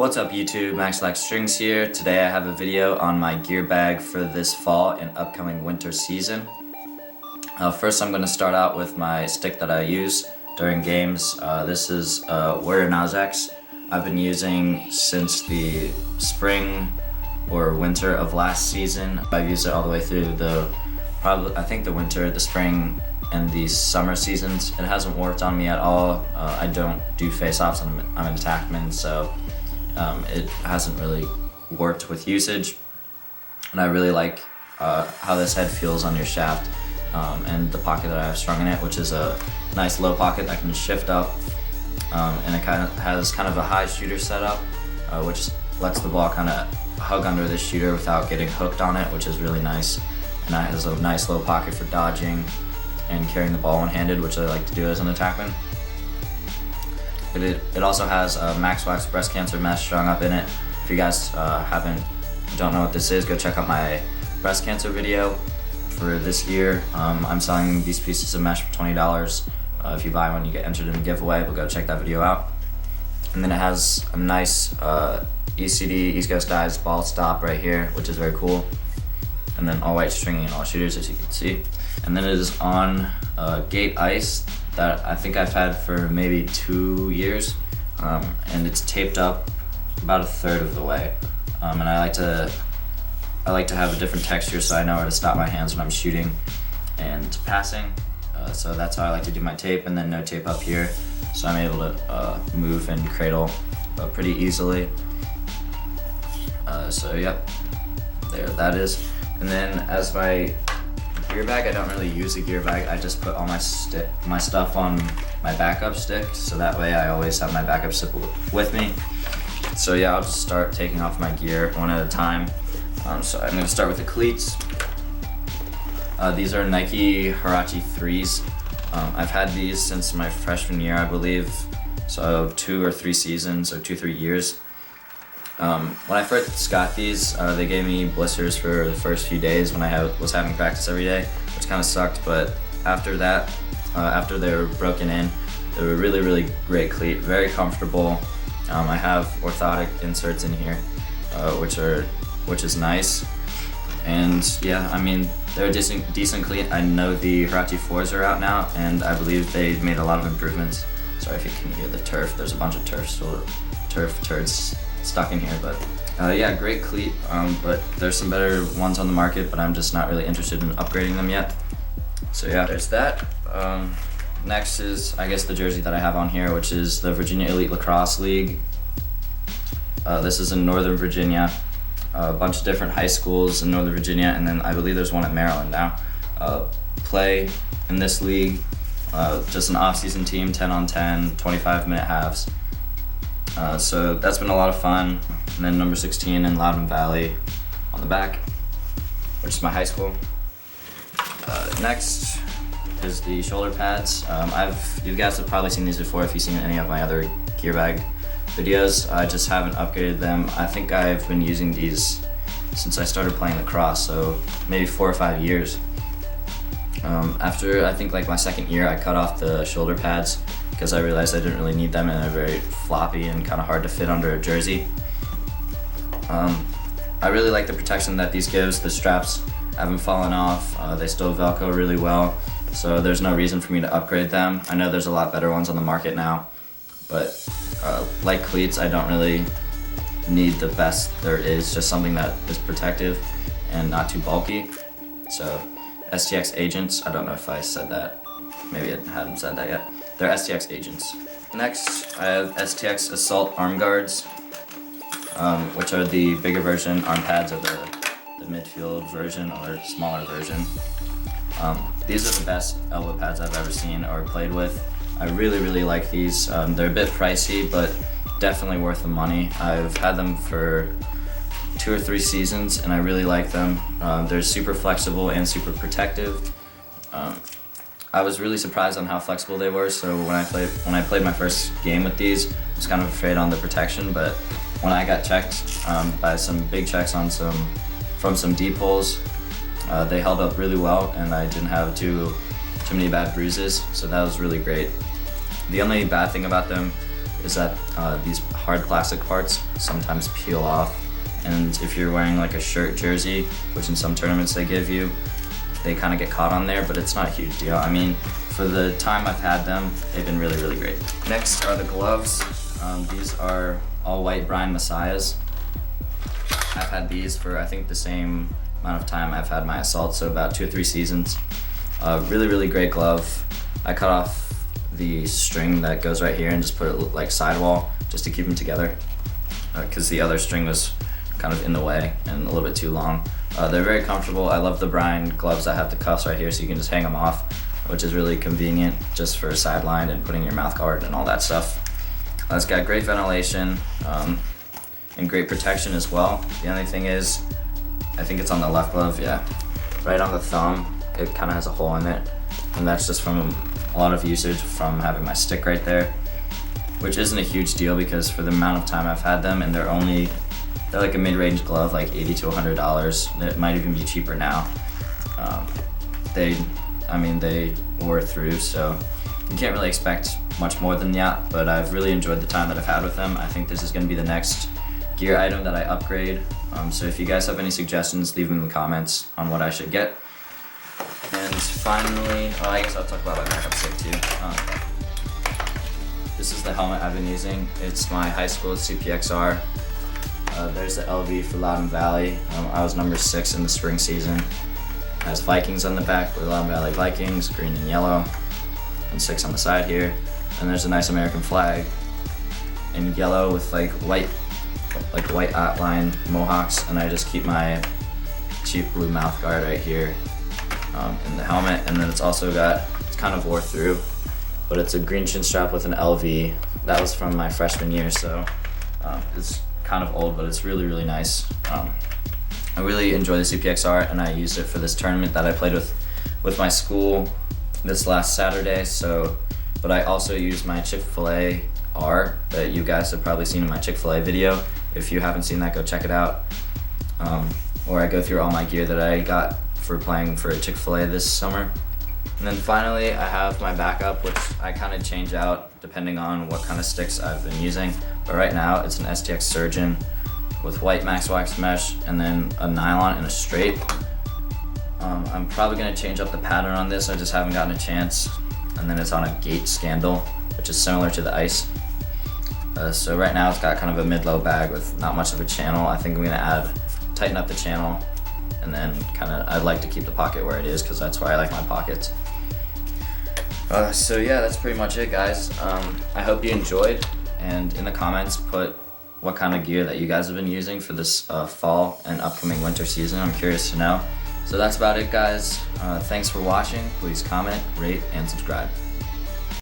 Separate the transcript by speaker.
Speaker 1: What's up YouTube, Max Lax Strings here. Today I have a video on my gear bag for this fall and upcoming winter season. First I'm going to start out with my stick that I use during games. This is Warrior Nazex. I've been using since the spring or winter of last season. I've used it all the way through the winter, the spring, and the summer seasons. It hasn't worked on me at all. I don't do face-offs, I'm an attackman, so it hasn't really worked with usage. And I really like how this head feels on your shaft and the pocket that I have strung in it, which is a nice low pocket that can shift up, and it has kind of a high shooter setup, which lets the ball kind of hug under the shooter without getting hooked on it, which is really nice. And that has a nice low pocket for dodging and carrying the ball one-handed, which I like to do as an attackman. It also has a Max Wax breast cancer mesh strung up in it. If you guys don't know what this is, go check out my breast cancer video for this year. I'm selling these pieces of mesh for $20. If you buy one, you get entered in a giveaway, but go check that video out. And then it has a nice ECD, East Coast Dives ball stop right here, which is very cool. And then all white stringing and all shooters, as you can see. And then it is on Gate Ice that I think I've had for maybe 2 years, and it's taped up about a third of the way. And I like to have a different texture so I know where to stop my hands when I'm shooting and passing. So that's how I like to do my tape, and then no tape up here, so I'm able to move and cradle pretty easily. So yep, there that is. And then as my gear bag, I don't really use a gear bag. I just put all my stuff on my backup stick, so that way I always have my backup stick with me. So yeah, I'll just start taking off my gear one at a time. So I'm going to start with the cleats. These are Nike Huarache 3s. I've had these since my freshman year, I believe, so 2 or 3 seasons, or 2-3 years. When I first got these, they gave me blisters for the first few days when I was having practice every day, which kind of sucked, but after that, after they were broken in, they were really, really great cleat, very comfortable. I have orthotic inserts in here, which is nice. And yeah, I mean, they're a decent cleat. I know the Huarache 4s are out now, and I believe they made a lot of improvements. Sorry if you can hear the turf, there's a bunch of turf turds stuck in here, but yeah, great cleat, but there's some better ones on the market, but I'm just not really interested in upgrading them yet. So yeah, there's that. Next is, I guess, the jersey that I have on here, which is the Virginia Elite Lacrosse League. This is in Northern Virginia, a bunch of different high schools in Northern Virginia, and then I believe there's one at Maryland now. Play in this league, just an off-season team, 10-on-10, 25-minute halves. So that's been a lot of fun. And then number 16 in Loudon Valley on the back, which is my high school. Next is the shoulder pads. You guys have probably seen these before if you've seen any of my other gear bag videos. I just haven't upgraded them. I think I've been using these since I started playing lacrosse, so maybe 4 or 5 years. After I think like my second year, I cut off the shoulder pads because I realized I didn't really need them, and they're very floppy and kind of hard to fit under a jersey. I really like the protection that these gives. The straps haven't fallen off. They still Velcro really well, so there's no reason for me to upgrade them. I know there's a lot better ones on the market now, but like cleats, I don't really need the best there is, just something that is protective and not too bulky. So STX Agents, I don't know if I said that. Maybe I hadn't said that yet. They're STX Agents. Next, I have STX Assault Arm Guards, which are the bigger version arm pads of the midfield version or smaller version. These are the best elbow pads I've ever seen or played with. I really, really like these. They're a bit pricey, but definitely worth the money. I've had them for 2 or 3 seasons, and I really like them. They're super flexible and super protective. I was really surprised on how flexible they were, so when I played my first game with these, I was kind of afraid on the protection, but when I got checked by some big checks from some deep holes, they held up really well, and I didn't have too many bad bruises, so that was really great. The only bad thing about them is that these hard plastic parts sometimes peel off, and if you're wearing like a shirt jersey, which in some tournaments they give you, they kind of get caught on there, but it's not a huge deal. I mean, for the time I've had them, they've been really, really great. Next are the gloves. These are all white Brian Messiahs. I've had these for I think the same amount of time I've had my Assault, so about 2 or 3 seasons. Really, really great glove. I cut off the string that goes right here and just put it like sidewall just to keep them together, because the other string was kind of in the way and a little bit too long. They're very comfortable. I love the Brian gloves that have the cuffs right here, so you can just hang them off, which is really convenient just for sideline and putting your mouth guard and all that stuff. It's got great ventilation and great protection as well. The only thing is, I think it's on the left glove, yeah. Right on the thumb, it kind of has a hole in it, and that's just from a lot of usage from having my stick right there, which isn't a huge deal because for the amount of time I've had them, and they're like a mid-range glove, like $80 to $100. It might even be cheaper now. They wore through, so you can't really expect much more than that, but I've really enjoyed the time that I've had with them. I think this is going to be the next gear item that I upgrade. So if you guys have any suggestions, leave them in the comments on what I should get. And finally, I guess I'll talk about my backup stick too. This is the helmet I've been using. It's my high school CPXR. There's the LV for Loudon Valley. I was number 6 in the spring season. It has Vikings on the back, with Loudon Valley Vikings, green and yellow, and 6 on the side here. And there's a nice American flag in yellow with like white outline mohawks, and I just keep my cheap blue mouth guard right here in the helmet. And then it's kind of wore through, but it's a green chin strap with an LV. That was from my freshman year, so it's kind of old, but it's really, really nice. I really enjoy the CPXR, and I used it for this tournament that I played with my school this last Saturday. But I also used my Chick-fil-A R that you guys have probably seen in my Chick-fil-A video. If you haven't seen that, go check it out. Or I go through all my gear that I got for playing for Chick-fil-A this summer. And then finally, I have my backup, which I kind of change out depending on what kind of sticks I've been using. But right now, it's an STX Surgeon with white Max Wax mesh and then a nylon and a straight. I'm probably gonna change up the pattern on this. I just haven't gotten a chance. And then it's on a Gate Scandal, which is similar to the Ice. So right now it's got kind of a mid-low bag with not much of a channel. I think I'm gonna tighten up the channel, and then I'd like to keep the pocket where it is because that's where I like my pockets. So yeah, that's pretty much it, guys. I hope you enjoyed, and in the comments put what kind of gear that you guys have been using for this fall and upcoming winter season. I'm curious to know. So that's about it, guys. Thanks for watching. Please comment, rate, and subscribe.